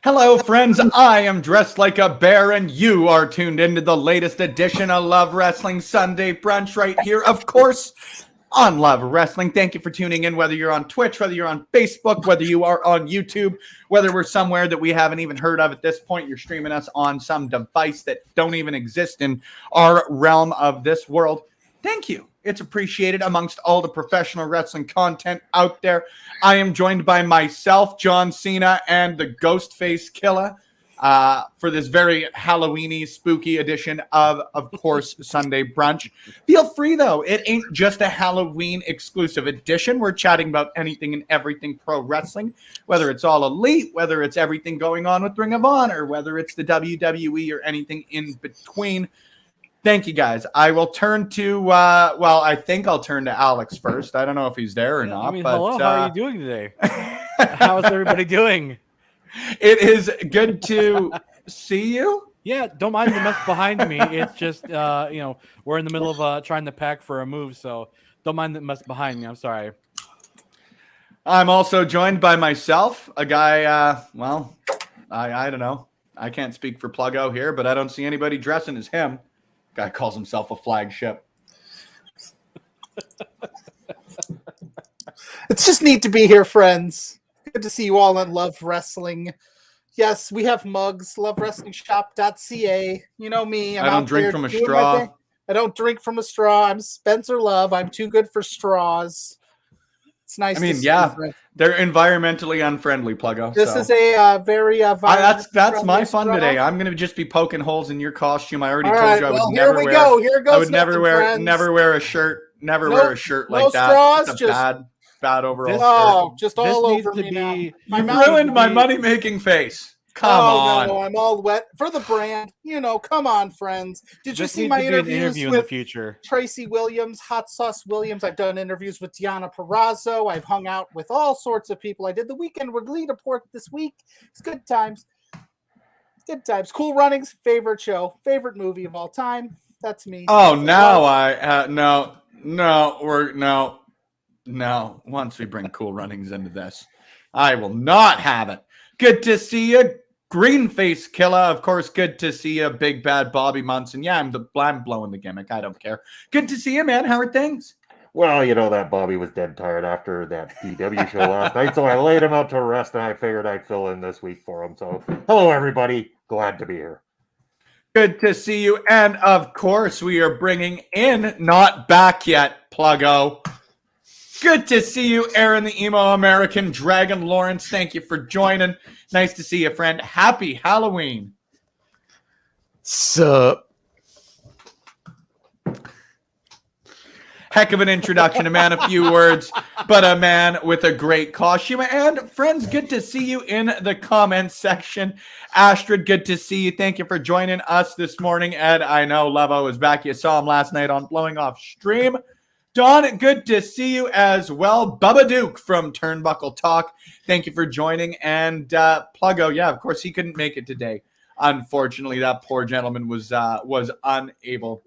Hello, friends. I am dressed like a bear, and you are tuned into the latest edition of Love Wrestling Sunday Brunch right here, of course, on Love Wrestling. Thank you for tuning in, whether you're on Twitch, whether you're on Facebook, whether you are on YouTube, whether we're somewhere that we haven't even heard of at this point. You're streaming us on some device that don't even exist in our realm of this world. Thank you. It's appreciated amongst all the professional wrestling content out there. I am joined by myself, John Cena, and the Ghostface Killer for this very Halloween-y, spooky edition of course, Sunday Brunch. Feel free, though. It ain't just a Halloween exclusive edition. We're chatting about anything and everything pro wrestling, whether it's all elite, whether it's everything going on with Ring of Honor, whether it's the WWE or anything in between. Thank you, guys. I will turn to, I think I'll turn to Alex first. I don't know if he's there or not. But, hello. How are you doing today? How's everybody doing? It is good to see you. Yeah, don't mind the mess behind me. It's just, we're in the middle of trying to pack for a move, so don't mind the mess behind me. I'm sorry. I'm also joined by myself, a guy, I don't know. I can't speak for Pluggo here, but I don't see anybody dressing as him. Guy calls himself a flagship. It's just neat to be here, friends. Good to see you all on Love Wrestling. Yes, we have mugs, lovewrestlingshop.ca. You know me. I don't drink from a straw. I don't drink from a straw. I'm Spencer Love. I'm too good for straws. It's nice. I mean, yeah, they're environmentally unfriendly, Pluggo. This is a very that's my fun straw. Today. I'm going to just be poking holes in your costume. I already told you I would never wear. Here goes. I would never wear a shirt. Wear a shirt like that. Straws, it's a bad overall. Oh, just all over me now. You ruined my money-making face. Come on. No, I'm all wet for the brand. Come on, friends. Did you see my interviews in with the future? Tracy Williams, Hot Sauce Williams? I've done interviews with Deanna Purrazzo. I've hung out with all sorts of people. I did the Weekend with Lita Port this week. It's good times. Good times. Cool Runnings, favorite show, favorite movie of all time. That's me. Oh, now no. Once we bring Cool Runnings into this, I will not have it. Good to see you. Green Face Killer, of course, good to see you. Big Bad Bobby Munson. Yeah, I'm blowing the gimmick. I don't care. Good to see you, man. How are things? Well, you know that Bobby was dead tired after that PW show last night, so I laid him out to rest, and I figured I'd fill in this week for him. So, hello, everybody. Glad to be here. Good to see you. And, of course, we are bringing in, not back yet, Pluggo. Good to see you, Aaron, the Emo American Dragon Lawrence. Thank you for joining. Nice to see you, friend. Happy Halloween. Sup? Heck of an introduction, a man, a few words, but a man with a great costume. And friends, good to see you in the comments section. Astrid, good to see you. Thank you for joining us this morning. Ed, I know Levo is back. You saw him last night on Blowing Off Stream. Don, good to see you as well. Bubba Duke from Turnbuckle Talk. Thank you for joining. And Pluggo, yeah, of course, he couldn't make it today. Unfortunately, that poor gentleman was unable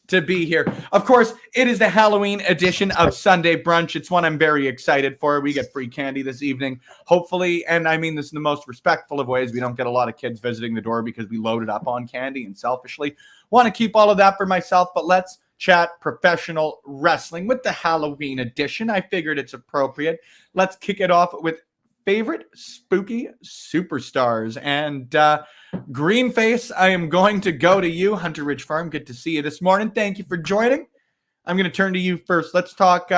to be here. Of course, it is the Halloween edition of Sunday Brunch. It's one I'm very excited for. We get free candy this evening, hopefully, and I mean this in the most respectful of ways. We don't get a lot of kids visiting the door because we loaded up on candy and selfishly want to keep all of that for myself, but let's chat professional wrestling with the Halloween edition. I figured it's appropriate. Let's kick it off with favorite spooky superstars. And Greenface, I am going to go to you. Hunter Ridge Farm, good to see you this morning. Thank you for joining. I'm going to turn to you first. Let's talk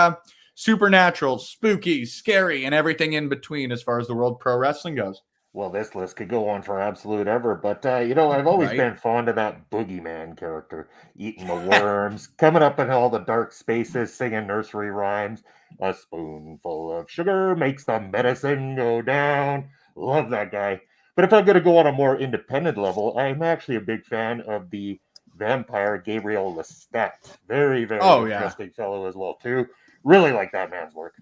supernatural, spooky, scary, and everything in between as far as the world pro wrestling goes. Well, this list could go on for absolute ever, but, you know, I've always Right. been fond of that boogeyman character, eating the worms, coming up in all the dark spaces, singing nursery rhymes. A spoonful of sugar makes the medicine go down. Love that guy. But if I'm going to go on a more independent level, I'm actually a big fan of the vampire Gabriel Lestat. Very, very interesting fellow as well, too. Really like that man's work.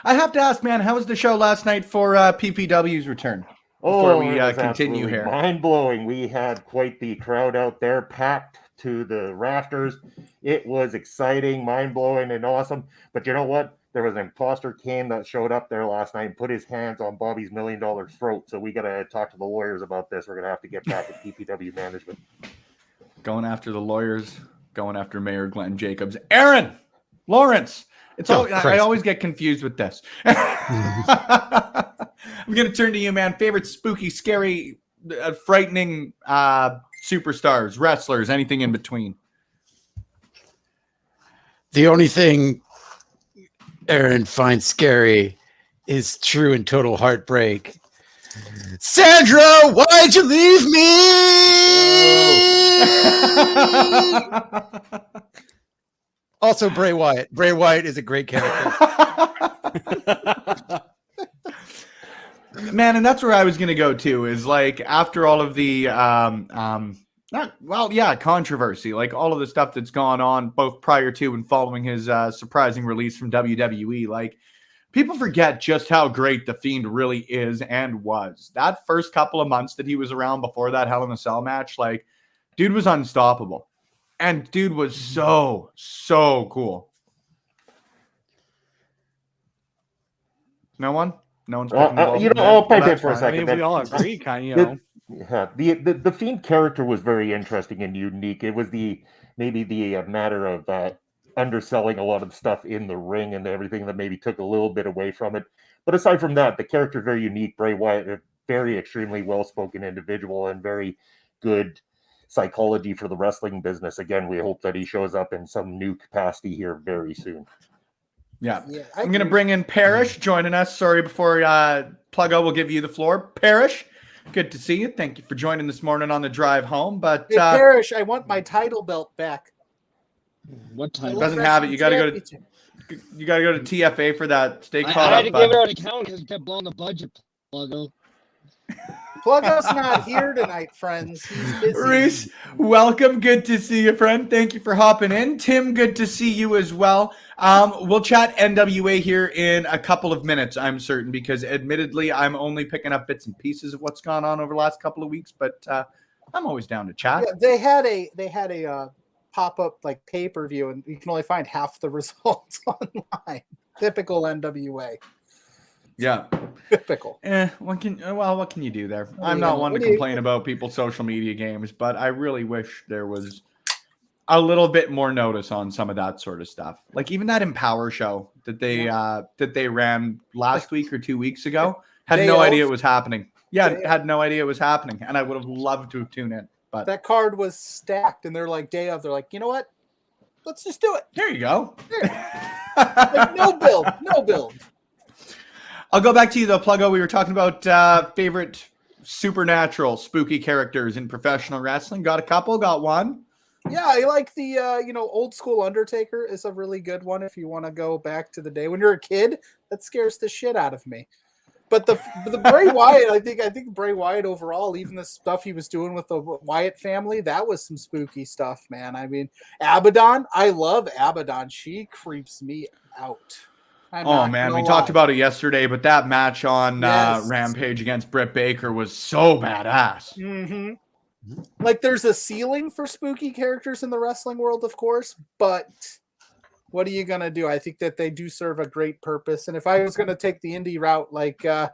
I have to ask, man, how was the show last night for PPW's return? Before we it was continue absolutely here. mind-blowing. We had quite the crowd out there, packed to the rafters. It was exciting, mind-blowing, and awesome. But you know what? There was an imposter Kane that showed up there last night and put his hands on Bobby's $1 million throat. So we got to talk to the lawyers about this. We're going to have to get back at PPW management. Going after the lawyers, going after Mayor Glenn Jacobs. Aaron Lawrence. It's all I always get confused with this. I'm going to turn to you, man. Favorite spooky, scary, frightening superstars, wrestlers, anything in between. The only thing Aaron finds scary is true and total heartbreak. Sandra, why'd you leave me? Also, Bray Wyatt. Bray Wyatt is a great character. Man, and that's where I was going to go to, is like after all of the controversy, like all of the stuff that's gone on both prior to and following his surprising release from WWE, like people forget just how great The Fiend really is and was. That first couple of months that he was around before that Hell in a Cell match, like dude was unstoppable. And dude was so cool. No one's picking the ball. You know, I'll pipe in for a I second. mean, we all agree, kind of, you know. Yeah, the Fiend character was very interesting and unique. It was maybe the matter of underselling a lot of the stuff in the ring and everything that maybe took a little bit away from it. But aside from that, the character very unique. Bray Wyatt, a very extremely well-spoken individual and very good psychology for the wrestling business. Again, we hope that he shows up in some new capacity here very soon. Yeah, I'm going to bring in Parrish joining us. Sorry, before Pluggo will give you the floor. Parrish, good to see you. Thank you for joining this morning on the drive home. But Hey, Parrish, I want my title belt back. What time? Doesn't have it. You got to go to TFA for that. Stay caught I up. had to give it on account because it kept blowing the budget, Pluggo. Pluggo's not here tonight, friends. He's busy. Reese, welcome. Good to see you, friend. Thank you for hopping in. Tim, good to see you as well. We'll chat NWA here in a couple of minutes, I'm certain, because admittedly, I'm only picking up bits and pieces of what's gone on over the last couple of weeks, but I'm always down to chat. Yeah, they had a pop-up like pay-per-view, and you can only find half the results online. Typical NWA. Yeah. Typical. What can you do there? What I'm do not you- one to what do you- complain about people's social media games, but I really wish there was a little bit more notice on some of that sort of stuff. Like even that Empower show that they ran last week or 2 weeks ago. Had Day no of. idea it was happening. Yeah, Day of. had no idea it was happening, and I would have loved to have tuned in. But That card was stacked, and they're like day of. They're like, you know what? Let's just do it. here you go. Like, no build. I'll go back to you though, Pluggo. We were talking about favorite supernatural spooky characters in professional wrestling. Got a couple, got one. Yeah, I like the old school Undertaker is a really good one if you want to go back to the day when you're a kid. That scares the shit out of me. But the Bray Wyatt, I think Bray Wyatt overall, even the stuff he was doing with the Wyatt family, that was some spooky stuff, man. I mean, Abaddon, I love Abaddon. She creeps me out. Oh man, we talked about it yesterday, but that match on Yes. Rampage against Britt Baker was so badass. Mm-hmm. Like, there's a ceiling for spooky characters in the wrestling world, of course, but what are you gonna do? I think that they do serve a great purpose. And if I was gonna take the indie route, like I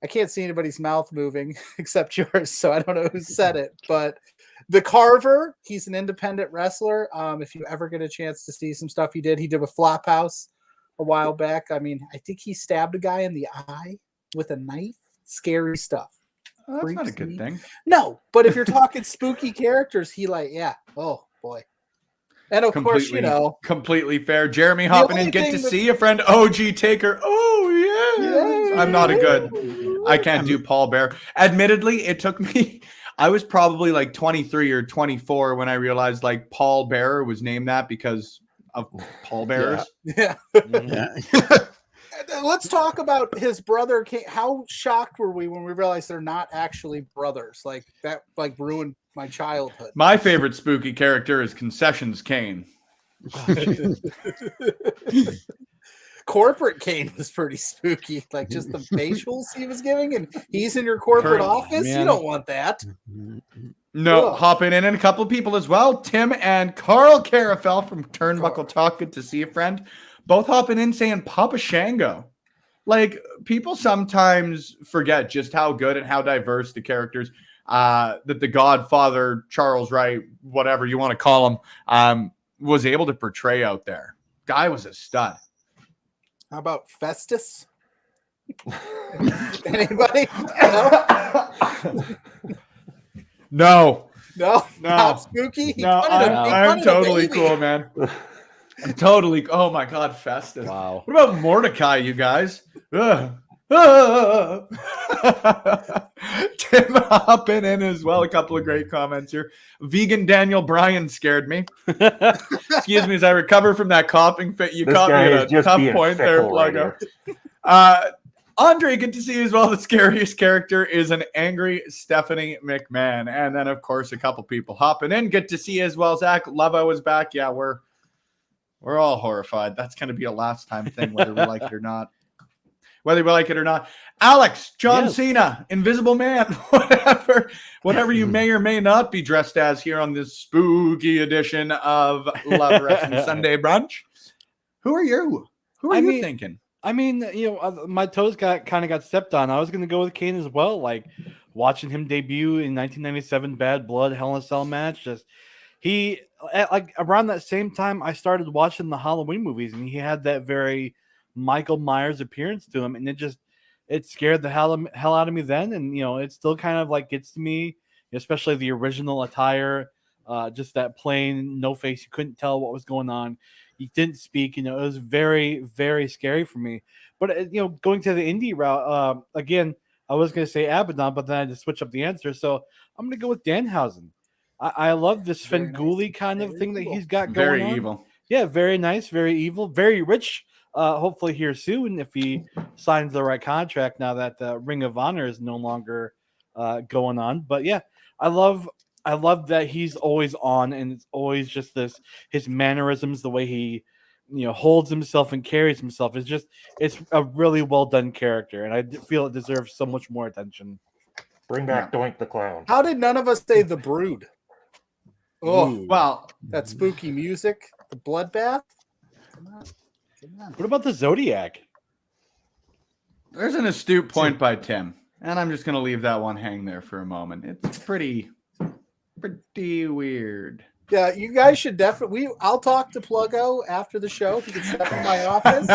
can't see anybody's mouth moving except yours, so I don't know who said it. But the Carver, he's an independent wrestler. If you ever get a chance to see some stuff he did with Flophouse a while back. I mean, I think he stabbed a guy in the eye with a knife. Scary stuff. Well, that's not a Freaks good me. thing. No, but if you're talking spooky characters, oh boy. And of course, completely fair. Jeremy hopping in, good to see you, friend. OG Taker. Oh yeah. I'm not a good. I can't do Paul Bear. Admittedly, it took me. I was probably like 23 or 24 when I realized like Paul Bearer was named that because of Paul Bearers. Yeah. Yeah. Let's talk about his brother. How shocked were we when we realized they're not actually brothers? Like that, ruined my childhood. My favorite spooky character is Concessions Kane. Corporate Kane was pretty spooky. Like just the facials he was giving, and he's in your corporate office. Man. You don't want that. No, Ugh. hopping in and a couple of people as well. Tim and Carl Carafel from Turnbuckle Talk. Good to see you, friend. Both hopping in saying Papa Shango. Like, people sometimes forget just how good and how diverse the characters that the Godfather, Charles Wright, whatever you want to call him, was able to portray out there. Guy was a stud. How about Festus? Anybody? No? No. Not spooky? He No, wanted to make fun I'm of the totally baby. cool, man. I'm totally. Oh my God, Festus. Wow. What about Mordecai, you guys? Ugh. Tim hopping in as well. A couple of great comments here. Vegan Daniel Bryan scared me. Excuse me as I recover from that coughing fit. You This caught guy me is at a just tough being point there, fickle right Pluggo. Andre, good to see you as well. The scariest character is an angry Stephanie McMahon. And then, of course, a couple people hopping in. Good to see you as well, Zach. Lovo is back. Yeah, we're all horrified. That's going to be a last time thing, whether we like it or not. Whether we like it or not. Alex, John Cena, Invisible Man, whatever you may or may not be dressed as here on this spooky edition of Love Wrestling Sunday Brunch. Who are you? Who are you thinking? I mean, my toes got stepped on. I was going to go with Kane as well. Like watching him debut in 1997 Bad Blood Hell in a Cell match. Like around that same time, I started watching the Halloween movies, and he had that very Michael Myers appearance to him, and it scared the hell out of me then, and it still kind of like gets to me, especially the original attire, just that plain no face. You couldn't tell what was going on. He didn't speak. It was very, very scary for me. But going to the indie route again, I was going to say Abaddon, but then I had to switch up the answer. So I'm going to go with Danhausen. I love this Svengoolie kind of thing that he's got going on. Very evil. Yeah, very nice, very evil, very rich. Hopefully here soon if he signs the right contract now that Ring of Honor is no longer going on. But yeah, I love that he's always on, and it's always just his mannerisms, the way he holds himself and carries himself it's a really well done character, and I feel it deserves so much more attention. Bring back Doink the Clown. How did none of us say The Brood? Oh, Well, that spooky music, the bloodbath. Come on. What about the Zodiac? There's an astute point by Tim, and I'm just going to leave that one hang there for a moment. It's pretty weird. Yeah, you guys should definitely. I'll talk to Pluggo after the show. If he can step in my office,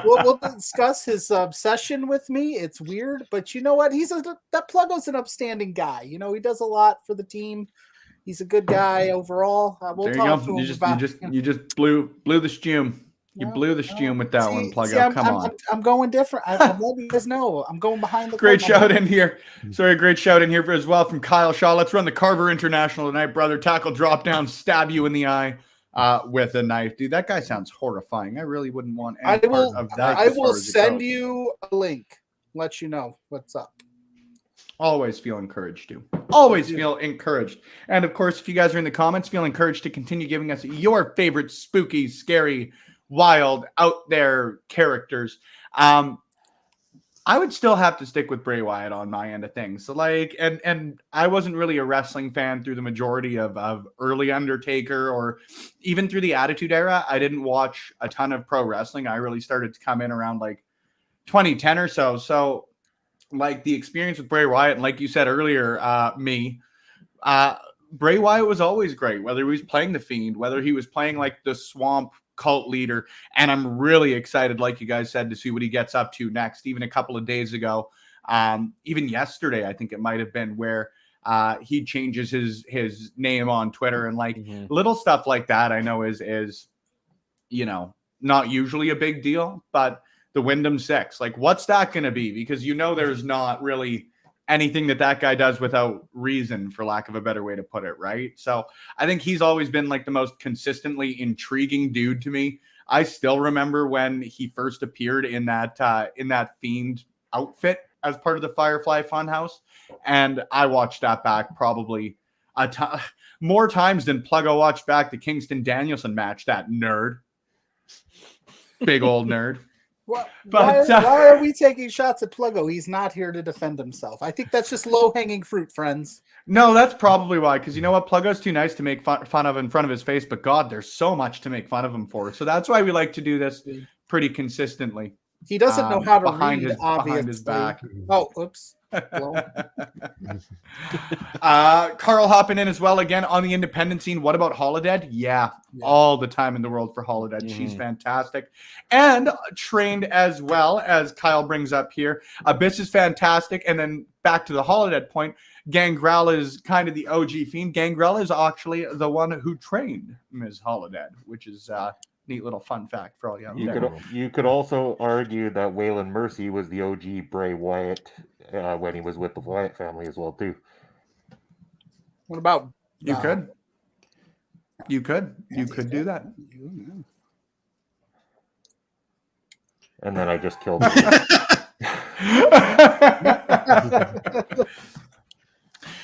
we'll discuss his obsession with me. It's weird, but you know what? That Pluggo's an upstanding guy. You know, he does a lot for the team. He's a good guy overall. We'll there talk you go. to him about. You just blew the steam. You blew the steam with that one, Pluggo. Come on. I'm going different. I'm letting you guys know. I'm going behind the great curtain. shout in here. Sorry, great shout in here as well from Kyle Shaw. Let's run the Carver International tonight, brother. Tackle, drop down, stab you in the eye with a knife. Dude, that guy sounds horrifying. I really wouldn't want any part of that. I will send you a link. Let you know what's up. Always feel encouraged to. Always feel encouraged. And of course, if you guys are in the comments, feel encouraged to continue giving us your favorite spooky, scary, wild, out there characters. I would still have to stick with Bray Wyatt on my end of things. So like, and I wasn't really a wrestling fan through the majority of early Undertaker or even through the Attitude Era. I didn't watch a ton of pro wrestling. I really started to come in around like 2010 or so. So like the experience with Bray Wyatt, and like you said earlier, Bray Wyatt was always great, whether he was playing the Fiend, whether he was playing like the Swamp cult leader. And I'm really excited, like you guys said, to see what he gets up to next. Even a couple of days ago, even yesterday, I think it might have been, where he changes his name on Twitter, and like little stuff like that. I know is you know, not usually a big deal, but the Wyndham Six, like what's that going to be? Because you know there's not really anything that guy does without reason, for lack of a better way to put it, right? So I think he's always been like the most consistently intriguing dude to me. I still remember when he first appeared in that Fiend outfit as part of the Firefly Funhouse, and I watched that back probably more times than Pluggo watched back the Kingston Danielson match. That nerd, big old nerd. Why are we taking shots at Pluggo? He's not here to defend himself. I think that's just low-hanging fruit, friends. No, that's probably why. Because you know what? Pluggo's too nice to make fun of in front of his face. But God, there's so much to make fun of him for. So that's why we like to do this pretty consistently. He doesn't know how to read, behind obviously. his back. Oh, oops. Carl hopping in as well again on the independent scene. What about Holodead? Yeah, all the time in the world for Holodead. She's fantastic and trained as well, as Kyle brings up here. Abyss is fantastic. And then back to the Holodead point, Gangrel is kind of the OG Fiend. Gangrel is actually the one who trained Ms. Holodead, which is neat little fun fact for all you could also argue that Waylon Mercy was the OG Bray Wyatt when he was with the Wyatt family as well too. What about you could do that. And then I just killed him.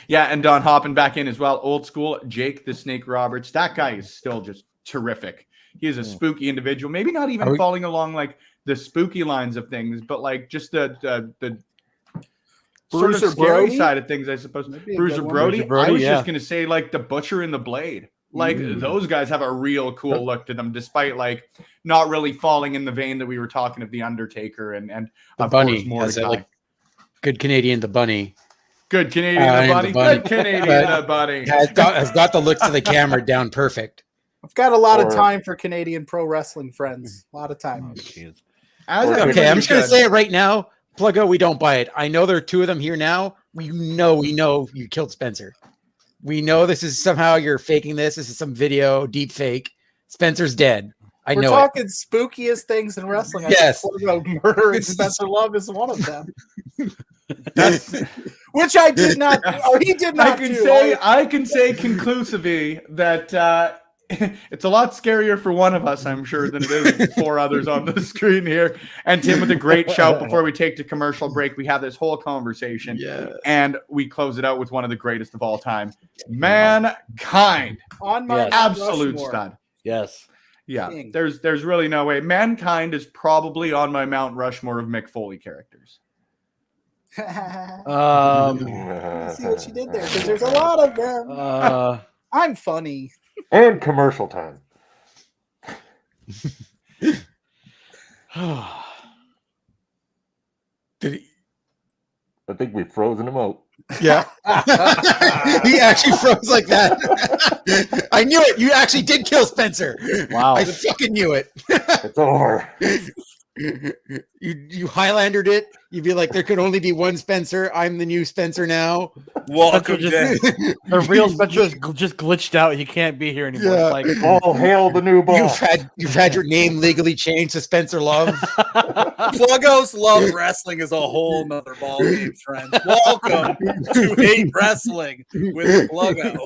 Yeah, and Don hopping back in as well. Old school Jake the Snake Roberts. That guy is still just terrific. He is a spooky individual. Maybe not even falling along like the spooky lines of things, but like just the sort of scary side of things, I suppose. Bruiser Brody. I was just gonna say like the Butcher and the Blade. Like those guys have a real cool look to them, despite like not really falling in the vein that we were talking of the Undertaker and the of Bunny. Course, more Like good Canadian the Bunny. Good Canadian the Bunny. Good Canadian the Bunny. Has got the looks of the camera down perfect. I've got a lot of time for Canadian pro wrestling friends. A lot of time. Okay, I'm just going to say it right now. Pluggo, we don't buy it. I know there are two of them here now. We know you killed Spencer. We know this is somehow you're faking this. This is some video, deep fake. Spencer's dead. We're talking spookiest things in wrestling. Yes. Murdering Spencer Love is one of them. Which I did not, or he did not I can say conclusively that it's a lot scarier for one of us, I'm sure, than it is for others on the screen here. And Tim with a great shout before we take to commercial break. We have this whole conversation, and we close it out with one of the greatest of all time, Mankind. On my absolute stud. Yes. Yeah. King. There's really no way. Mankind is probably on my Mount Rushmore of Mick Foley characters. See what you did there, because there's a lot of them. I'm funny. And commercial time. Did he? I think we've frozen him out. Yeah. He actually froze like that. I knew it. You actually did kill Spencer. Wow. I fucking knew it. It's over. You Highlandered it. You'd be like, there could only be one Spencer. I'm the new Spencer now. Welcome the real Spencer is just glitched out. He can't be here anymore. Yeah. It's like All hail the new boss. You've had your name legally changed to Spencer Love. Pluggo's Love Wrestling is a whole nother ballgame, friends. Welcome to Hate Wrestling with Pluggo.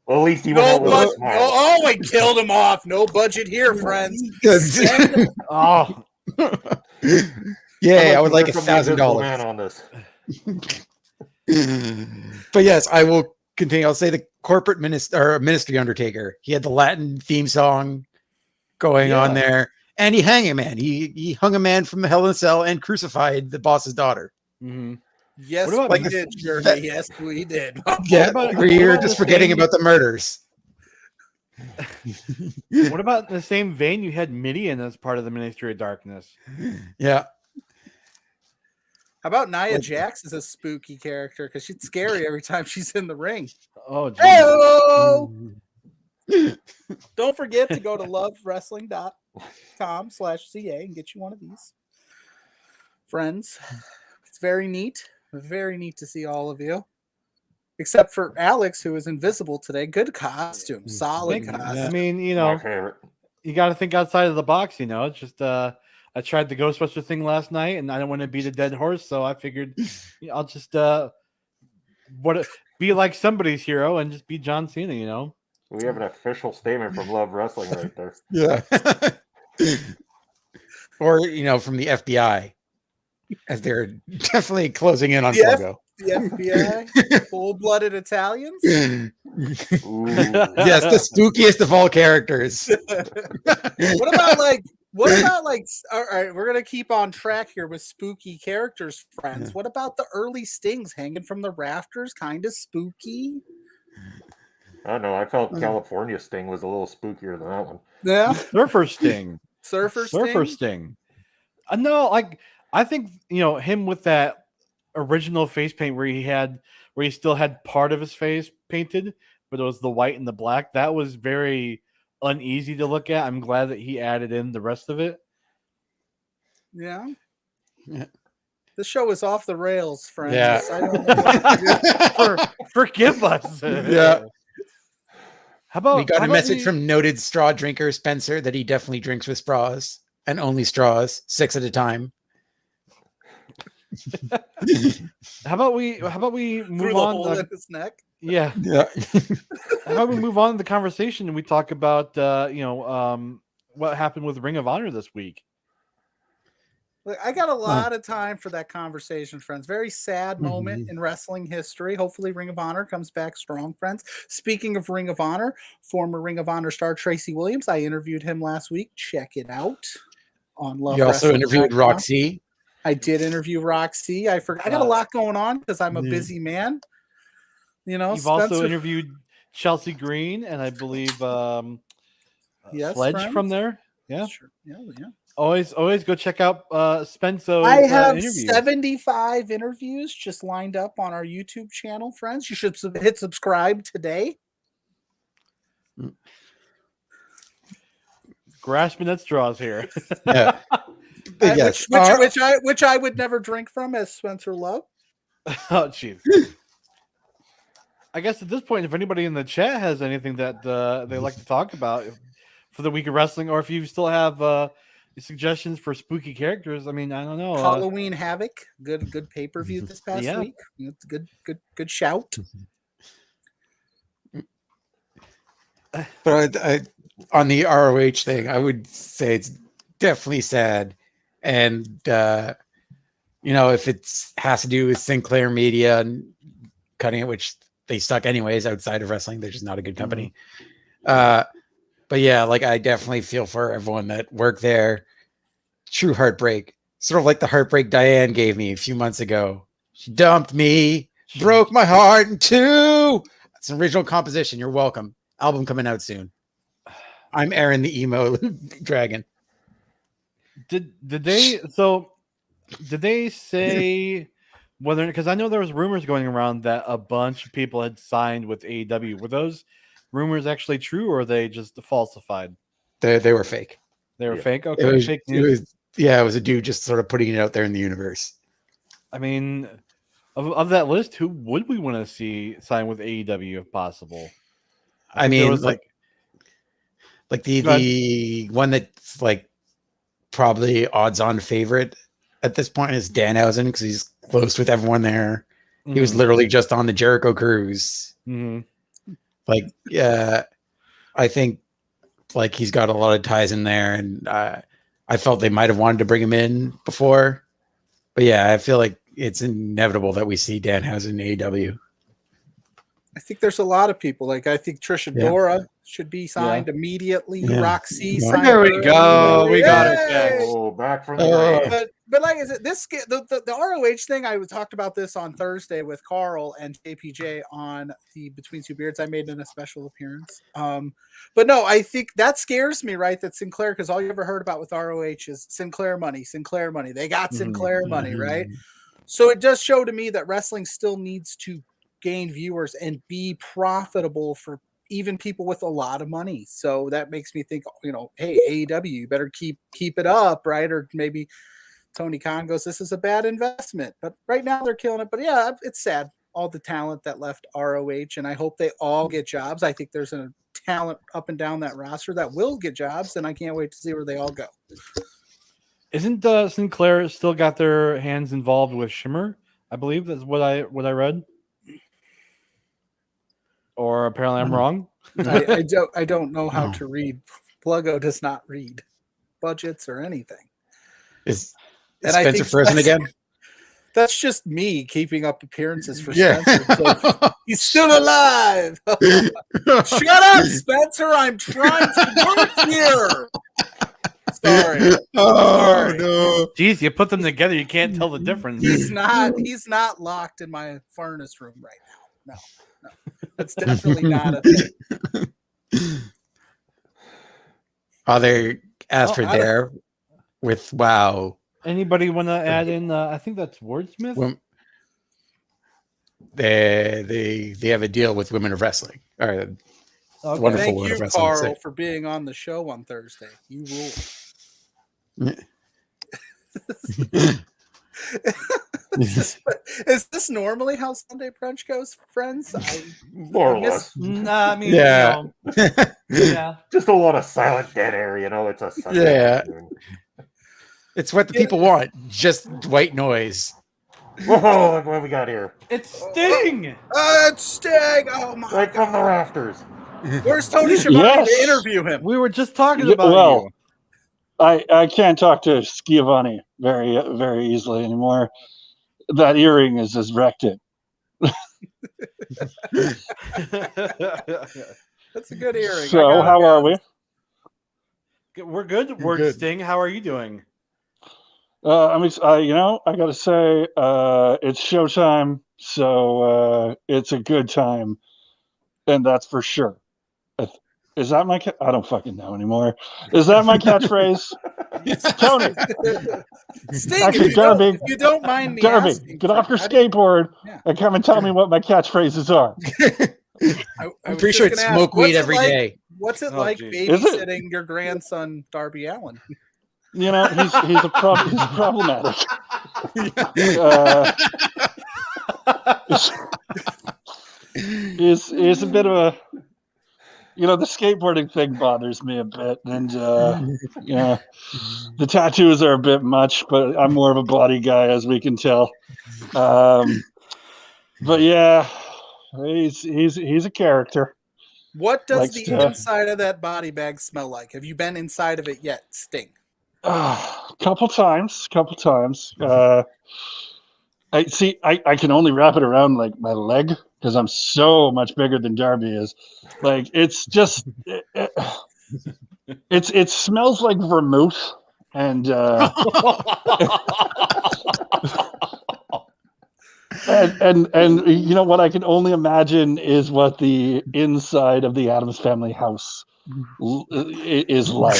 Well, at least he went out with a smile. Oh, I killed him off. No budget here, friends. oh, Yeah, I would like From the Invisible Man $1,000. on this. But yes, I will continue. I'll say the corporate ministry Undertaker. He had the Latin theme song going on there, and he hung a man. He hung a man from the Hell in a Cell and crucified the boss's daughter. mm-hmm. Yes, What about we like did, Jeremy. Yes, we did. Yeah, you're about just the forgetting same- about the murders. What about in the same vein? You had Midian as part of the Ministry of Darkness. Yeah. How about Nia Jax as a spooky character? Because she's scary every time she's in the ring. Oh, geez. Hey-o! Don't forget to go to lovewrestling.com/CA and get you one of these. Friends, it's very neat. Very neat to see all of you. Except for Alex, who is invisible today. Good costume. Solid Thank you. costume. I mean, My favorite. you got to think outside of the box. It's just I tried the Ghostbuster thing last night, and I don't want to beat a dead horse, so I figured I'll just be like somebody's hero and just be John Cena. We have an official statement from Love Wrestling right there. Yeah. Or, from the FBI, as they're definitely closing in on Yeah. Pluggo. The FBI, full-blooded Italians. Ooh. Yes, the spookiest of all characters. What about all right, we're gonna keep on track here with spooky characters, friends. Yeah. What about the early Stings hanging from the rafters? Kind of spooky. I don't know. I felt California Sting was a little spookier than that one. Yeah. Surfer Sting. Surfer Sting. No, I think him with that original face paint where he still had part of his face painted, but it was the white and the black. That was very uneasy to look at. I'm glad that he added in the rest of it. Yeah. Yeah. The show is off the rails, friends. Yeah. I don't know what to do. Forgive us. Yeah. How about We got how a about message we- from noted straw drinker Spencer that he definitely drinks with straws and only straws, 6 at a time. How about we Through move the hole on? in his neck. Yeah. Yeah. How about we move on to the conversation and we talk about what happened with Ring of Honor this week? Look, I got a lot of time for that conversation, friends. Very sad moment in wrestling history. Hopefully, Ring of Honor comes back strong, friends. Speaking of Ring of Honor, former Ring of Honor star Tracy Williams, I interviewed him last week. Check it out on Love. You also interviewed Wrestling.com. Roxy. I did interview Roxy. I forgot. I got a lot going on because I'm a busy man. You've also interviewed Chelsea Green and I believe Yes, Sledge friends. from there. Yeah. Sure. Yeah. Always go check out Spenso's I have interviews. 75 interviews just lined up on our YouTube channel, friends. You should hit subscribe today. Grasping at straws here. Yeah. Yes. Which I would never drink from, as Spencer Love. Oh, jeez. I guess at this point, if anybody in the chat has anything that they like to talk about for the week of wrestling, or if you still have suggestions for spooky characters, I mean, I don't know. Halloween Havoc, good pay per view this past Yeah. week. It's good shout. But on the ROH thing, I would say it's definitely sad. And, if it has to do with Sinclair Media and cutting it, which they suck anyways outside of wrestling, they're just not a good company. But yeah, I definitely feel for everyone that worked there. True heartbreak. Sort of like the heartbreak Diane gave me a few months ago. She dumped me, broke my heart in two. It's an original composition. You're welcome. Album coming out soon. I'm Aaron the Emo Dragon. Did they say whether, because I know there was rumors going around that a bunch of people had signed with AEW. Were those rumors actually true, or are they just falsified? They were fake. They were fake. It Okay, was, fake it news. was it was a dude just sort of putting it out there in the universe. I mean, of that list, who would we want to see sign with AEW if possible? I think there mean, was like Go ahead. the one that's like probably odds-on favorite at this point is Danhausen because he's close with everyone there. He was literally just on the Jericho cruise. Like, yeah, I think like he's got a lot of ties in there, and I felt they might have wanted to bring him in before, but yeah, I feel like it's inevitable that we see Danhausen in AEW. I think there's a lot of people. Like I think Trisha Dora should be signed immediately. Yeah. Roxy Yeah. signed. There we go. We got it. Yay! Oh, back from the grave. But like, is it this the ROH thing? I talked about this on Thursday with Carl and JPJ on the Between Two Beards. I made in a special appearance. But no, I think that scares me, right? That Sinclair, because all you ever heard about with ROH is Sinclair money. They got Sinclair money, right? So it does show to me that wrestling still needs to gain viewers and be profitable for even people with a lot of money. So that makes me think, hey, AEW, you better keep it up, right? Or maybe Tony Khan goes, this is a bad investment. But right now they're killing it. But yeah, it's sad. All the talent that left ROH, and I hope they all get jobs. I think there's a talent up and down that roster that will get jobs, and I can't wait to see where they all go. Isn't Sinclair still got their hands involved with Shimmer? I believe that's what I read. Or apparently I'm wrong. I don't know how to read. Pluggo does not read budgets or anything. Is And Spencer frozen again? That's just me keeping up appearances for Spencer. So he's still alive. Shut up, Spencer. I'm trying to work here. Sorry. Oh no. Jeez, you put them together, you can't tell the difference. He's not locked in my furnace room right now. No. That's definitely not a thing. Other as for there with WoW. Anybody want to add in? I think that's Wordsmith. Well, they have a deal with Women of Wrestling. Okay. Wonderful Thank Women you, of Wrestling. Carl, for being on the show on Thursday. You rule. Is this normally how Sunday brunch goes, friends? More or less. Nah, I mean, Yeah. Yeah. Just a lot of silent dead air, It's a Sunday afternoon. It's what the people want. Just white noise. Whoa, look what we got here. It's Sting. It's Sting. Oh my Right from the God. rafters. Where's Tony Schiavone to interview him? We were just talking about you. I can't talk to Schiavone very, very easily anymore. That earring is just wrecked it. That's a good earring. So, how are we? We're good. We're good. Sting. How are you doing? I gotta say, it's showtime, so it's a good time, and that's for sure. Is that my? I don't fucking know anymore. Is that my catchphrase, Tony? Sting, Actually, if you don't mind me Darby, asking, get off your how do you- skateboard Yeah. and come and tell me what my catchphrases are. I I'm was pretty just sure it's gonna ask, smoke weed every day. What's it Oh, like geez. Is it? babysitting your grandson, Darby Allin? He's problematic. He's a bit of a, the skateboarding thing bothers me a bit, and the tattoos are a bit much, but I'm more of a body guy, as we can tell. But yeah, he's a character. What does Likes the to- inside of that body bag smell like? Have you been inside of it yet, Sting? Couple times. I can only wrap it around like my leg because I'm so much bigger than Darby is. Like it's just it smells like vermouth and and what I can only imagine is what the inside of the Addams Family house is like,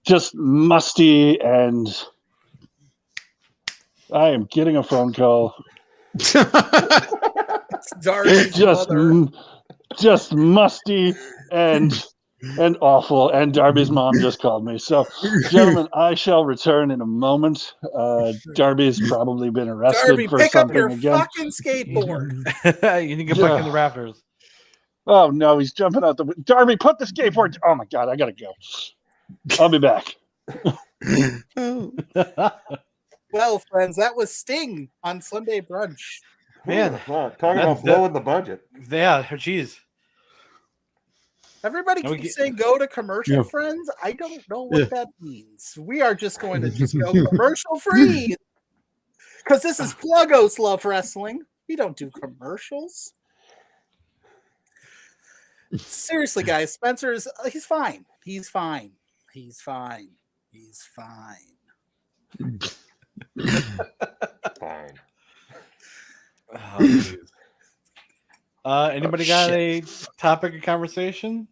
just musty, and I am getting a phone call. Darby's mother. Just musty and awful. And Darby's mom just called me. So, gentlemen, I shall return in a moment. Darby's probably been arrested Darby, for pick up something your again. fucking skateboard. You need to get back in the rafters. Oh no, he's jumping out the window. Darby, put the skateboard. Oh my god, I gotta go. I'll be back. Well, friends, that was Sting on Sunday Brunch. Man, talking about blowing the budget. Yeah, geez. Everybody keeps saying go to commercial, friends. I don't know what that means. We are just going to just go commercial free. Because this is Plugos Love Wrestling. We don't do commercials. Seriously, guys, Spencer's he's fine. He's fine. He's fine. He's fine. Fine. Anybody got a topic of conversation?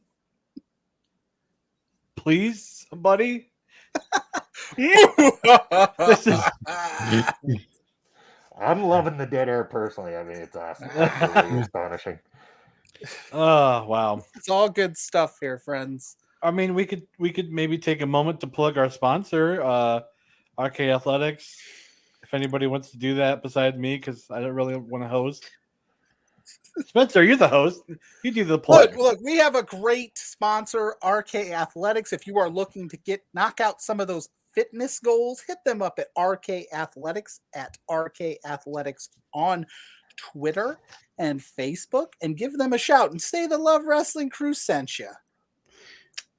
Please, somebody. This is... I'm loving the dead air personally. I mean, it's awesome. Absolutely astonishing. Oh wow! It's all good stuff here, friends. I mean, we could maybe take a moment to plug our sponsor, RK Athletics. If anybody wants to do that besides me, because I don't really want to host. Spencer, you're the host. You do the plug. Look, we have a great sponsor, RK Athletics. If you are looking to knock out some of those fitness goals, hit them up at RK Athletics, at RK Athletics on Twitter and Facebook, and give them a shout and say the Love Wrestling crew sent you.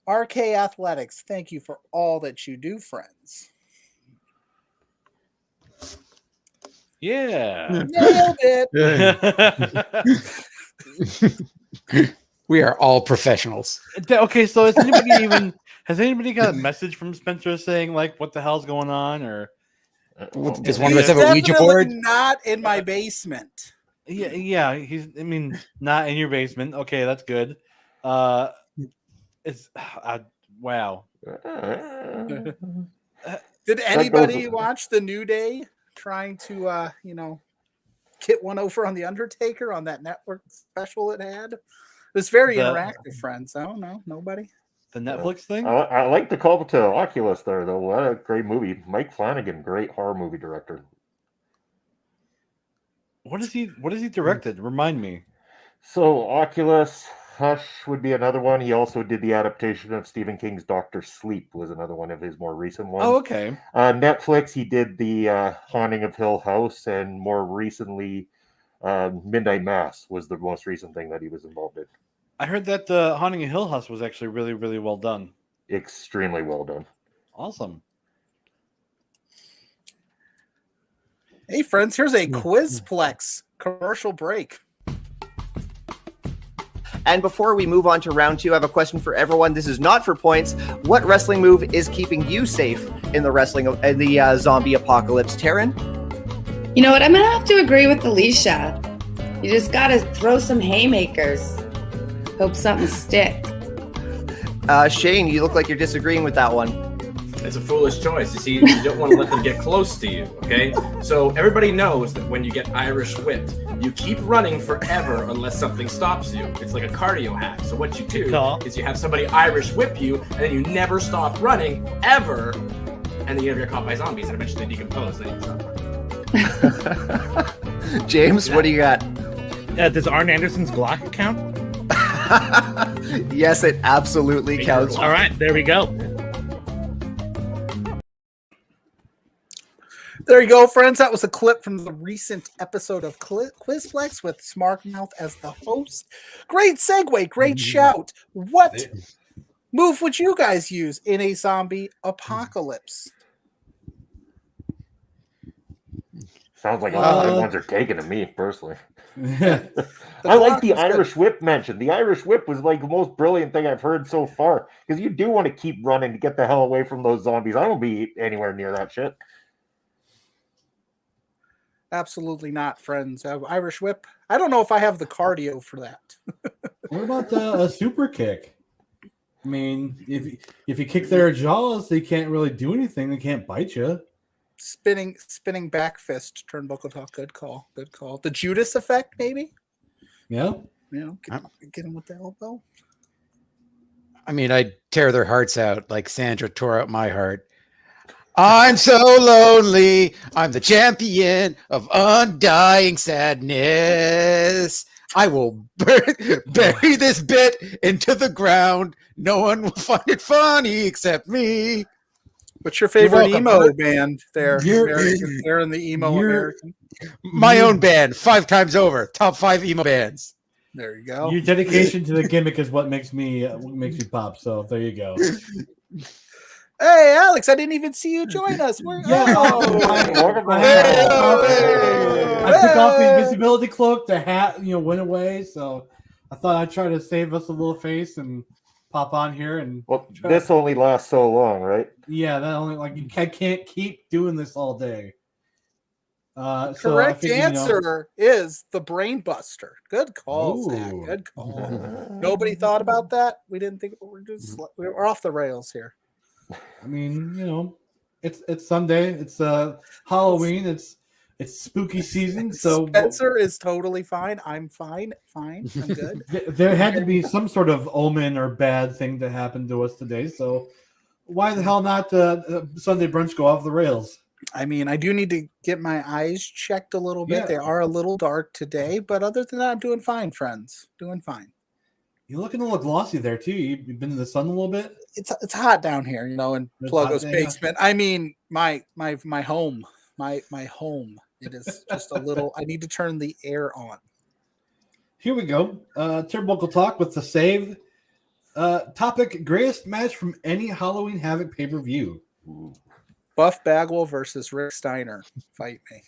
RK Athletics, thank you for all that you do, friends. Yeah. Nailed it. We are all professionals. Okay, so has anybody got a message from Spencer saying like what the hell's going on, or does one of us have a Ouija board? Not in my basement. Yeah, not in your basement. Okay, that's good. It's wow. Did anybody watch the New Day trying to get one over on the Undertaker on that network special it had? It was very interactive, friends. I don't know. Nobody? The Netflix thing? I like the call to Oculus there, though. What a great movie. Mike Flanagan, great horror movie director. What is he directed? Remind me. So Oculus, Hush would be another one. He also did the adaptation of Stephen King's Doctor Sleep, was another one of his more recent ones. Oh, okay. Netflix, he did the Haunting of Hill House, and more recently, Midnight Mass was the most recent thing that he was involved in. I heard that Haunting of Hill House was actually really, really well done. Extremely well done. Awesome. Hey, friends, here's a Quizplex commercial break. And before we move on to round two, I have a question for everyone. This is not for points. What wrestling move is keeping you safe in the zombie apocalypse? Taryn? You know what? I'm going to have to agree with Alicia. You just got to throw some haymakers. Hope something sticks. Shane, you look like you're disagreeing with that one. It's a foolish choice. You see, you don't want to let them get close to you, okay? So everybody knows that when you get Irish whipped, you keep running forever unless something stops you. It's like a cardio hack. So what you do is you have somebody Irish whip you, and then you never stop running, ever, and then you never get caught by zombies, and eventually they decompose, then you can stop running. James, what do you got? Does Arn Anderson's Glock count? Yes, it absolutely counts. All right, there we go. There you go, friends. That was a clip from the recent episode of Quizplex with Smartmouth as the host. Great segue, great shout. What move would you guys use in a zombie apocalypse? Sounds like a lot of the ones are taken to me, personally. I like the Irish whip mentioned. The Irish whip was like the most brilliant thing I've heard so far, because you do want to keep running to get the hell away from those zombies. I don't be anywhere near that shit. Absolutely not, friends. Irish whip. I don't know if I have the cardio for that. What about a super kick? I mean, if you kick their jaws, they can't really do anything. They can't bite you. Spinning back fist turnbuckle talk. Good call. The Judas effect, maybe. Yeah. Get him with the elbow. I mean, I'd tear their hearts out like Sandra tore out my heart. I'm so lonely. I'm the champion of undying sadness. I will bury this bit into the ground. No one will find it funny except me. What's your favorite welcome, emo Bert. band there? They're in the emo American. My own band, 5 times over. Top 5 emo bands. There you go. Your dedication to the gimmick is what makes me pop. So there you go. Hey, Alex, I didn't even see you join us. I took off the invisibility cloak. The hat, went away. So I thought I'd try to save us a little face and pop on here. And this only lasts so long, right? Yeah, that only I can't keep doing this all day. Correct answer is the Brain Buster. Good call, Zach. Good call. Nobody thought about that. We didn't think we're off the rails here. I mean, it's Sunday. It's Halloween. It's spooky season. So Spencer is totally fine. I'm fine. I'm good. There had to be some sort of omen or bad thing that happened to us today. So why the hell not Sunday brunch go off the rails? I mean, I do need to get my eyes checked a little bit. Yeah. They are a little dark today, but other than that, I'm doing fine, friends. Doing fine. You're looking a little glossy there too. You've been in the sun a little bit. It's hot down here, in Pluggo's basement. I mean, my home, my home. It is just a little. I need to turn the air on. Here we go. Turnbuckle talk with the save. Topic: greatest match from any Halloween Havoc pay-per-view. Buff Bagwell versus Rick Steiner. Fight me.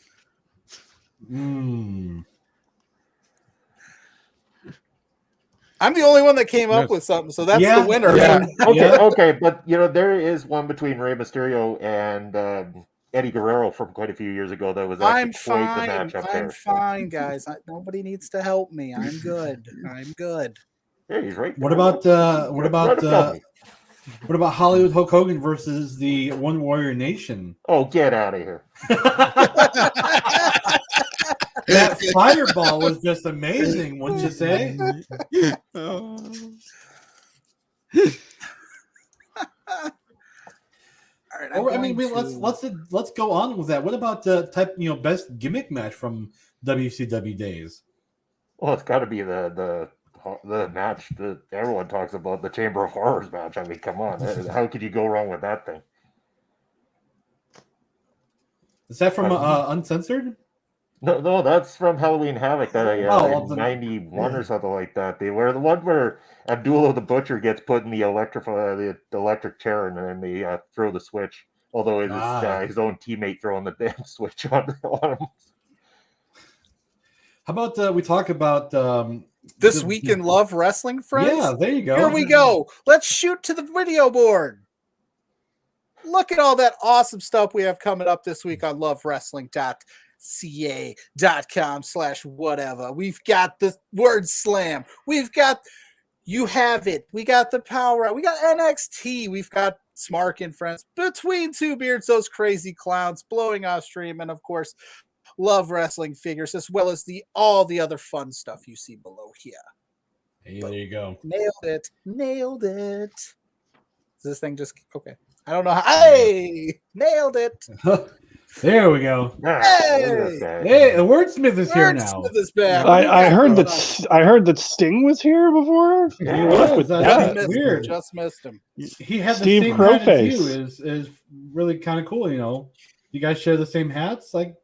I'm the only one that came up with something, so that's the winner. Yeah. Okay, but there is one between Rey Mysterio and Eddie Guerrero from quite a few years ago that was actually quite the match up there. I'm fine, guys. Nobody needs to help me. I'm good. Yeah, he's right. What about Hollywood Hulk Hogan versus the One Warrior Nation? Oh, get out of here. That fireball was just amazing, wouldn't you say? All right, I mean, let's go on with that. What about the best gimmick match from WCW days? Well, it's got to be the match that everyone talks about, the Chamber of Horrors match. I mean, come on, how could you go wrong with that thing? Is that from Uncensored? No, that's from Halloween Havoc. That 91 or something like that. They were the one where Abdullah the Butcher gets put in the electric chair, and then they throw the switch. Although it is his own teammate throwing the damn switch on him. How about we talk about this week in Love Wrestling, friends? Yeah, there you go. Here we go. Let's shoot to the video board. Look at all that awesome stuff we have coming up this week on LoveWrestlingCA.com/whatever. We've got the Word Slam. We've got You Have It. We got the Power. We got NXT. We've got Smark and Friends. Between Two Beards, those crazy clowns blowing off stream, and of course, Love Wrestling figures, as well as all the other fun stuff you see below here. Hey, there you go. Nailed it. Is this thing just okay? I don't know how. Hey, nailed it. There we go. Hey, the wordsmith is here now. Is back. I heard that Sting was here before. Yeah, that's weird. Just missed him. He had Steve the same Crowface. hat as you. Is really kind of cool. You guys share the same hats, like.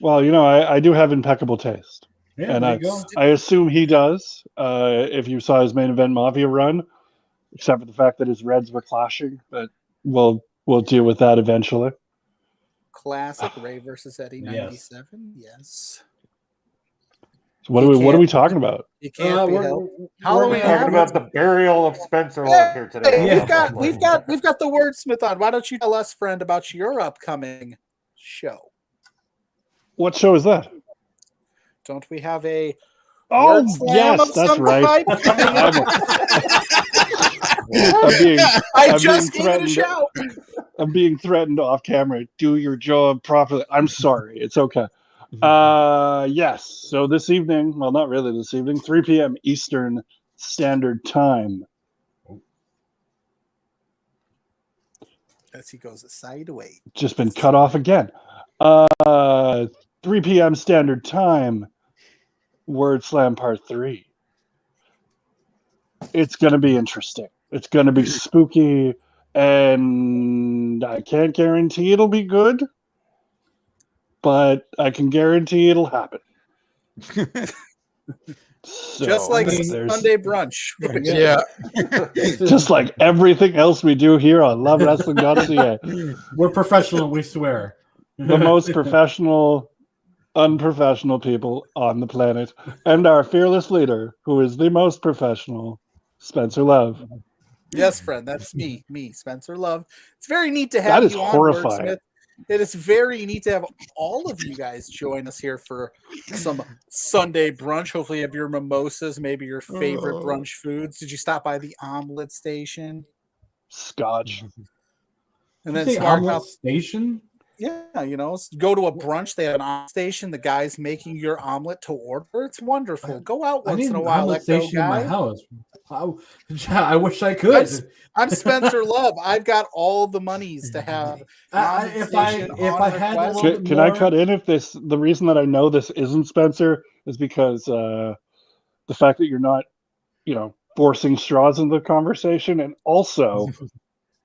Well, I do have impeccable taste. Yeah, and there you go. I assume he does. If you saw his Main Event Mafia run, except for the fact that his Reds were clashing, but we'll deal with that eventually. Classic Ray versus Eddie 97. Yes. So what are we talking about? You can't be Halloween. Talking about the burial of Spencer Love here today. We've got the wordsmith on. Why don't you tell us, friend, about your upcoming show? What show is that? Don't we have a yes, that's right. I just gave it a shout. I'm being threatened off camera. Do your job properly. I'm sorry. It's okay. Yes. So this evening, well, not really this evening, 3 p.m. Eastern Standard Time. As he goes sideways. Just been cut off again. 3 p.m. Standard Time. Word Slam Part 3. It's going to be interesting. It's going to be spooky, and I can't guarantee it'll be good, but I can guarantee it'll happen. So, just like Sunday brunch. Yeah. Just like everything else we do here on LoveWrestlingCA. We're professional, we swear. The most professional, unprofessional people on the planet. And our fearless leader, who is the most professional, Spencer Love. Yes, friend, that's me, Spencer Love. It's very neat to have that is you on, horrifying. Wordsmith. It is very neat to have all of you guys join us here for some Sunday brunch. Hopefully you have your mimosas, maybe your favorite brunch foods. Did you stop by the omelet station? Scotch. And then omelet station? Yeah, you know, go to a brunch. They have an omelet station. The guy's making your omelet to order. It's wonderful. Go out once in a while. Omelet station in my house. I wish I could. I'm Spencer Love. I've got all the monies to have. If I had a little bit Can more... I cut in if the reason that I know this isn't Spencer is because the fact that you're not, forcing straws into the conversation, and also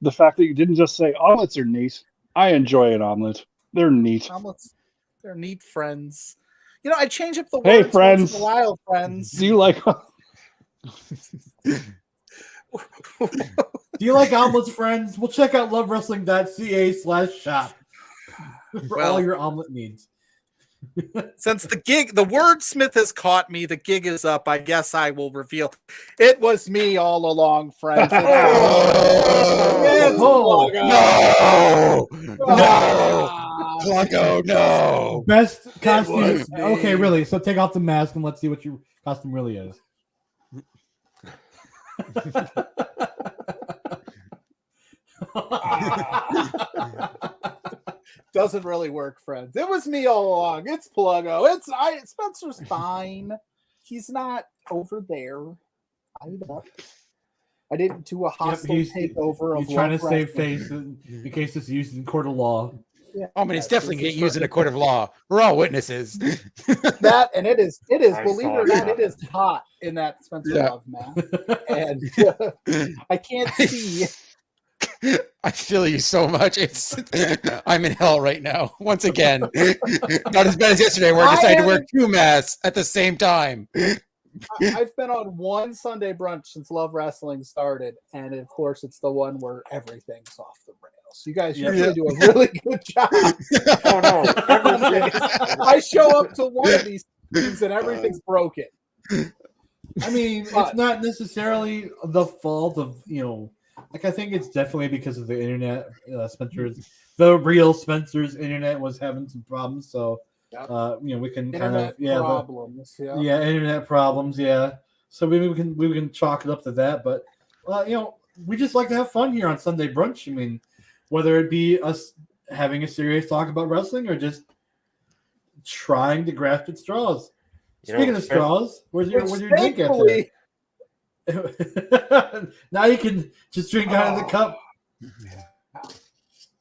the fact that you didn't just say omelets are neat. I enjoy an omelet. They're neat. Omelets, they're neat, friends. I change up the hey, words friends. once in a while, friends. Do you like Do you like omelets, friends? We'll check out LoveWrestling.ca/shop for all your omelet needs. Since the wordsmith has caught me, the gig is up. I guess I will reveal it was me all along, friends. Pluggo, no. Best costume. Okay, really. So take off the mask and let's see what your costume really is. Doesn't really work, friends. It was me all along. It's Pluggo. Spencer's fine. He's not over there. I didn't do a hostile takeover of He's trying to save face in case it's used in court of law. Yeah. Oh, man, it's definitely getting used in a court of law. We're all witnesses. That, and it is, believe it or not, it is hot in that Spencer Love mask. And I can't see. I feel you so much. I'm in hell right now. Once again, not as bad as yesterday, where I decided to wear 2 masks at the same time. I've been on one Sunday brunch since Love Wrestling started, and of course, it's the one where everything's off the rails. You guys usually do a really good job. Oh no! I show up to one of these things and everything's broken. I mean, it's not necessarily the fault of I think it's definitely because of the internet. The real Spencer's internet was having some problems, so we can internet problems. Internet problems. Yeah, so maybe we can chalk it up to that. But we just like to have fun here on Sunday brunch. I mean, whether it be us having a serious talk about wrestling or just trying to grasp at straws. Speaking of straws, where's your drink at today? Now you can just drink out of the cup.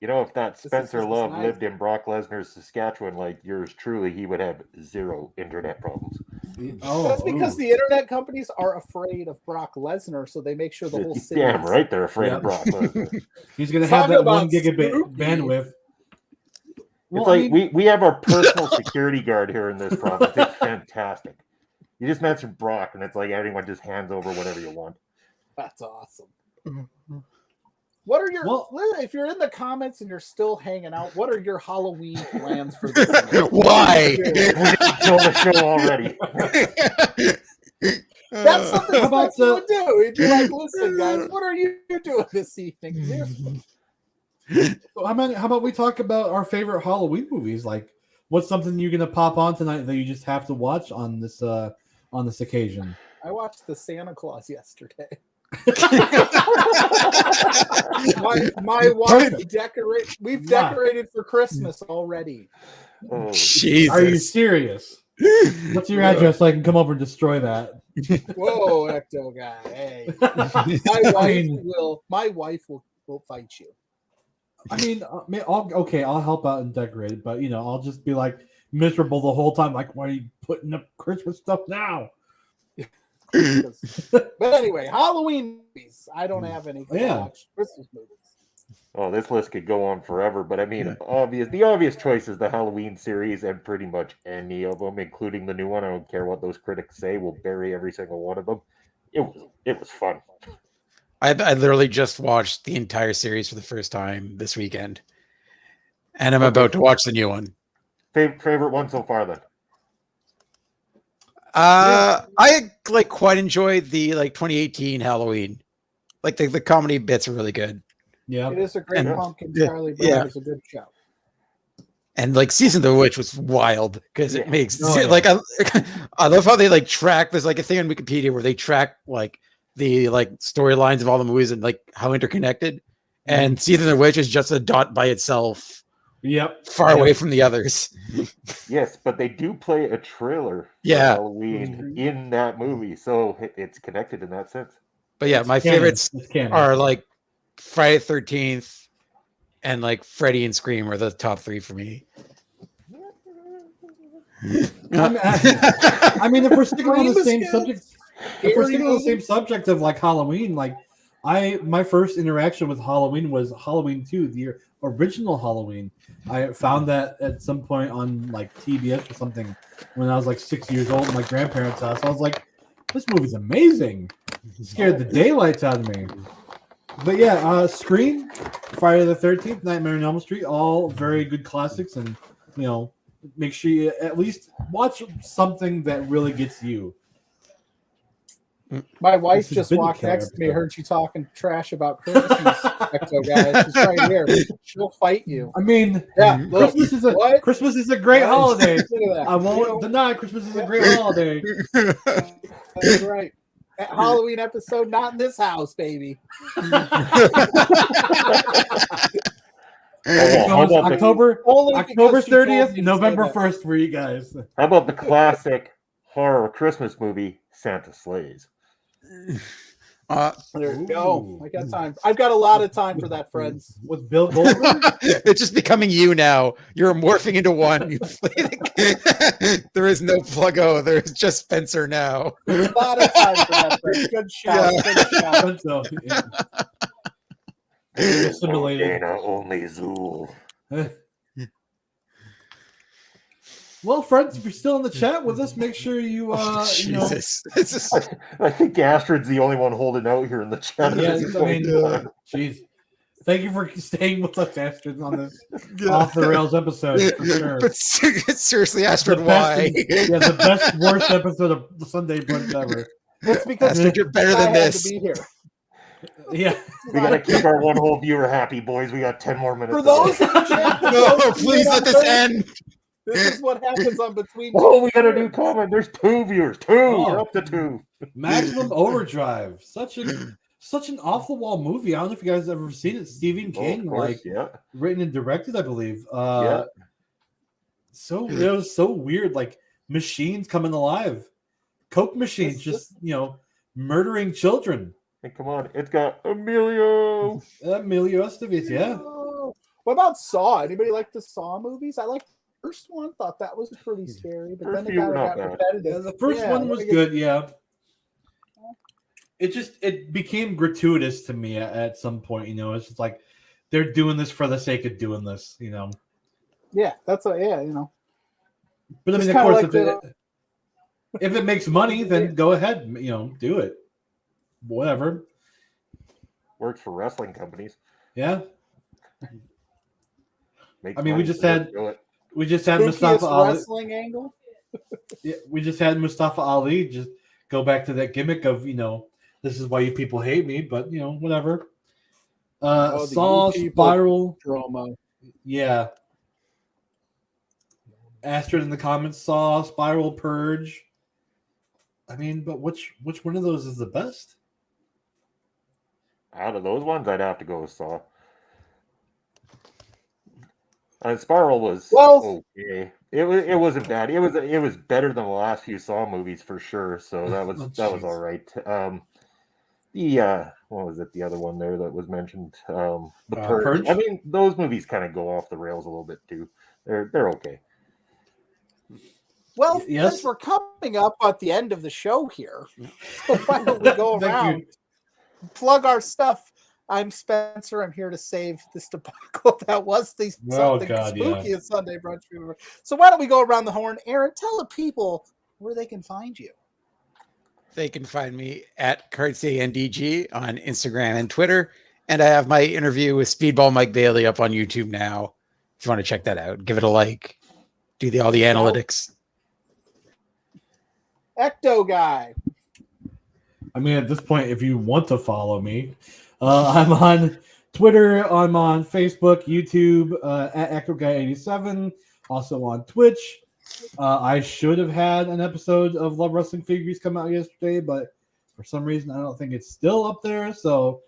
If that Spencer Love lived in Brock Lesnar's Saskatchewan like yours truly, he would have 0 internet problems. That's because the internet companies are afraid of Brock Lesnar, so they make sure the whole city. Damn right, they're afraid of Brock Lesnar. He's going to have that 1 gigabit bandwidth. It's we have our personal security guard here in this province. It's fantastic. You just mentioned Brock, and it's like anyone just hands over whatever you want. That's awesome. What are your if you're in the comments and you're still hanging out, what are your Halloween plans for this year? Why? We didn't kill the show already. That's something Spencer would do. He'd be like, listen, guys, what are you doing this evening? How about we talk about our favorite Halloween movies? Like, what's something you're gonna pop on tonight that you just have to watch on this occasion? I watched the Santa Claus yesterday. My wife decorate. We've decorated for Christmas already. Oh, Jesus. Are you serious? What's your address so I can come over and destroy that? Whoa, Ecto guy. Hey. My wife will fight you. I mean, I'll help out and decorate it, but I'll just be like miserable the whole time. Like, why are you putting up Christmas stuff now? But anyway, Halloween movies. I don't have any Christmas movies. Oh, this list could go on forever, but I mean, the obvious choice is the Halloween series, and pretty much any of them, including the new one. I don't care what those critics say. We'll bury every single one of them. It was fun. I literally just watched the entire series for the first time this weekend, and I'm about to watch the new one. Favorite one so far, then? I quite enjoyed the 2018 Halloween. Like the comedy bits are really good. Yeah, it is a great pumpkin. Charlie Brown is a good show. And Season of the Witch was wild because it makes I love how they track. There's a thing on Wikipedia where they track the storylines of all the movies and how interconnected. And Season of the Witch is just a dot by itself. Yep, far away from the others. Yes, but they do play a trailer for Halloween in that movie, so it's connected in that sense. But yeah, my favorites are Friday the 13th and Freddy and Scream are the top three for me. I mean, if we're sticking on the same subject, of Halloween, my first interaction with Halloween was Halloween 2, the original Halloween. I found that at some point on TBS or something when I was 6 years old in my grandparents' house. I was like, this movie's amazing. It scared the daylights out of me. But yeah, Scream, Friday the 13th, Nightmare on Elm Street, all very good classics, and make sure you at least watch something that really gets you. My wife just walked next to me, heard you talking trash about Christmas, Ecto guy. She's right here. She'll fight you. I mean, look, Christmas is a great holiday. I won't deny Christmas is a great holiday. That's right. Halloween episode, not in this house, baby. October 30th, November 1st for you guys. How about the classic horror Christmas movie, Santa Slays? There you go. I got time. I've got a lot of time for that, friends. With Bill Goldberg? It's just becoming you now. You're morphing into one. There is no Pluggo. There's just Spencer now. A lot of time for that, friends. Good shout. Yeah. Good shout. Simulated. Only Zool. Well, friends, if you're still in the chat with us, make sure you, Jesus. I think Astrid's the only one holding out here in the chat. Yeah, jeez. Thank you for staying with us, Astrid, on this off the rails episode. For sure. But seriously, Astrid, why? The best, worst episode of the Sunday Brunch ever. That's because Astrid, you're better than this. To be here. Yeah, we gotta keep our one whole viewer happy, boys. We got 10 more minutes. For those in the chat, no, please let this end. This is what happens on Between. Oh, we got a new comment. There's 2 viewers. 2. We're up to 2. Maximum Overdrive. Such an off the wall movie. I don't know if you guys have ever seen it. Stephen King, written and directed, I believe. So it was so weird. Machines coming alive, Coke machines, just murdering children. Hey, come on! It's got Emilio Estevez. Yeah. What about Saw? Anybody like the Saw movies? I like the first one. Thought that was pretty scary, but then it got repetitive. Yeah, the first one was good. Yeah. It became gratuitous to me at some point. It's just they're doing this for the sake of doing this. Yeah, that's But I mean, of course, if it makes money, then go ahead. Do it. Whatever. Works for wrestling companies. Yeah. Makes I mean, money, we just had Mustafa Ali. Wrestling angle. Yeah, we just had Mustafa Ali just go back to that gimmick of this is why you people hate me, but whatever. Saw, Spiral drama. Yeah. Astrid in the comments, Saw, Spiral, Purge. I mean, but which one of those is the best? Out of those ones, I'd have to go with Saw. Spiral was okay. It wasn't bad. It was better than the last few Saw movies for sure. So that was all right. What was it? The other one there that was mentioned, The Purge. Purge? I mean, those movies kind of go off the rails a little bit too. They're okay. Well, Yes. since we're coming up at the end of the show here, so why don't we go around, plug our stuff? I'm Spencer. I'm here to save this debacle that was something spooky at Sunday Brunch. So why don't we go around the horn? Aaron, tell the people where they can find you. They can find me at CardsANDG on Instagram and Twitter. And I have my interview with Speedball Mike Bailey up on YouTube now. If you want to check that out, give it a like. Do all the analytics. Ecto Guy. I mean, at this point, if you want to follow me, I'm on Twitter, I'm on Facebook, YouTube, at EctoGuy87, also on Twitch. I should have had an episode of Love Wrestling Figures come out yesterday, but for some reason, I don't think it's still up there, so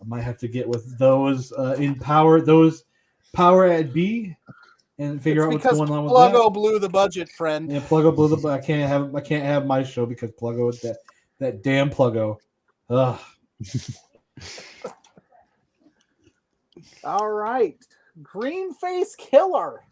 I might have to get with those those Power at B and figure out what's going on with that. Pluggo blew the budget, friend. Yeah, Pluggo blew the budget. I can't have my show because Pluggo, that damn Pluggo. Ugh. All right, Green Face Killer.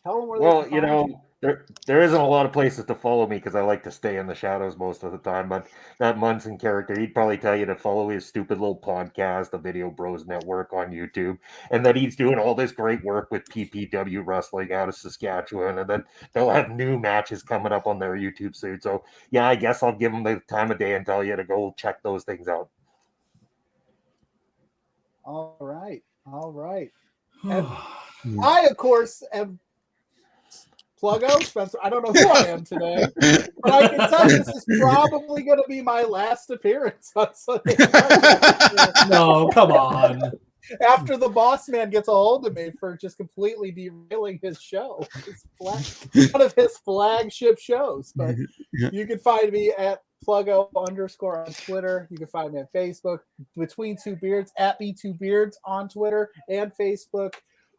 Tell them where Well, they can find you. there isn't a lot of places to follow me because I like to stay in the shadows most of the time. But that Munson character, he'd probably tell you to follow his stupid little podcast, the Video Bros Network on YouTube, and that he's doing all this great work with PPW Wrestling out of Saskatchewan, and then they'll have new matches coming up on their YouTube soon. So yeah, I guess I'll give him the time of day and tell you to go check those things out. All right. And I, of course, am Pluggo Spencer. I don't know who I am today, but I can tell you this is probably going to be my last appearance on Sunday. No, come on. After the boss man gets a hold of me for just completely derailing his show, one of his flagship shows. But you can find me at Pluggo _ on Twitter. You can find me on Facebook, Between Two Beards, at B2Beards on Twitter and Facebook.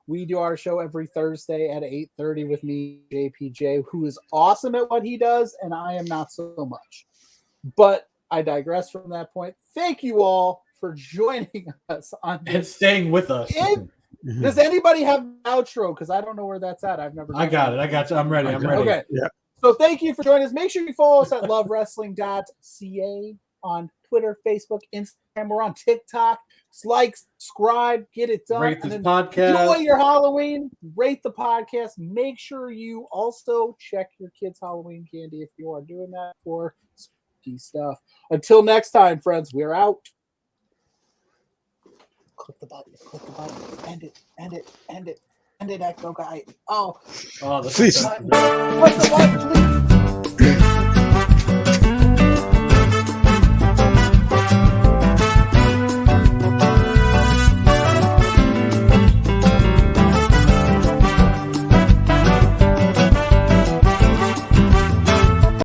We do our show every Thursday at 8:30 with me, JPJ, who is awesome at what he does, and I am not so much. But I digress from that point. Thank you all for joining us on this. And staying with us. Does anybody have an outro? Because I don't know where that's at. I've never. I got it. I got you. I'm ready. Okay. Yeah. So thank you for joining us. Make sure you follow us at LoveWrestling.ca on Twitter, Facebook, Instagram. We're on TikTok. Like, subscribe, get it done. Rate this podcast. Enjoy your Halloween. Rate the podcast. Make sure you also check your kids' Halloween candy if you are doing that for spooky stuff. Until next time, friends, we're out. Click the button. End it, Ecto Guy. Oh, this please. is Click the button.